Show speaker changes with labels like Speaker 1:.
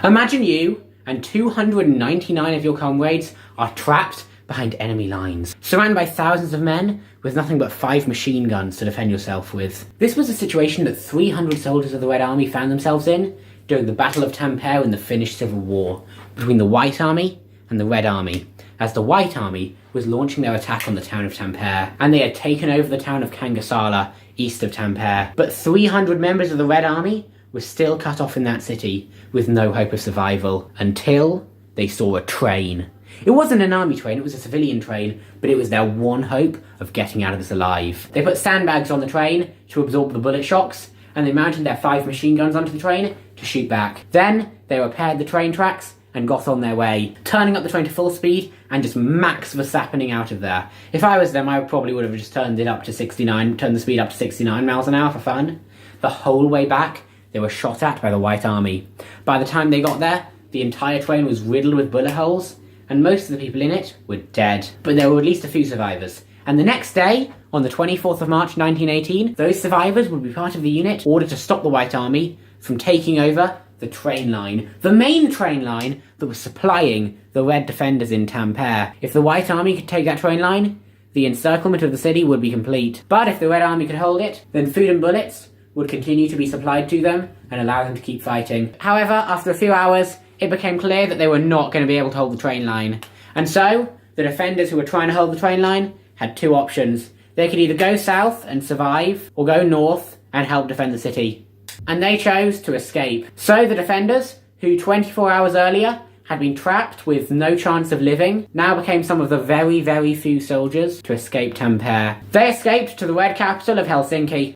Speaker 1: Imagine you and 299 of your comrades are trapped behind enemy lines, surrounded by thousands of men with nothing but 5 machine guns to defend yourself with. This was a situation that 300 soldiers of the Red Army found themselves in during the Battle of Tampere in the Finnish Civil War between the White Army and the Red Army, as the White Army was launching their attack on the town of Tampere, and they had taken over the town of Kangasala, east of Tampere. But 300 members of the Red Army were still cut off in that city, with no hope of survival, until they saw a train. It wasn't an army train, it was a civilian train, but it was their one hope of getting out of this alive. They put sandbags on the train to absorb the bullet shocks, and they mounted their 5 machine guns onto the train to shoot back. Then, they repaired the train tracks and got on their way, turning up the train to full speed and just Max Verstappening out of there. If I was them, I probably would have just turned the speed up to 69 miles an hour for fun. The whole way back, they were shot at by the White Army. By the time they got there, the entire train was riddled with bullet holes, and most of the people in it were dead. But there were at least a few survivors. And the next day, on the 24th of March 1918, those survivors would be part of the unit ordered to stop the White Army from taking over the train line, the main train line that was supplying the Red defenders in Tampere. If the White Army could take that train line, the encirclement of the city would be complete. But if the Red Army could hold it, then food and bullets would continue to be supplied to them and allow them to keep fighting. However, after a few hours, it became clear that they were not going to be able to hold the train line. And so, the defenders who were trying to hold the train line had 2 options. They could either go south and survive, or go north and help defend the city. And they chose to escape. So the defenders, who 24 hours earlier had been trapped with no chance of living, now became some of the very, very few soldiers to escape Tampere. They escaped to the Red capital of Helsinki.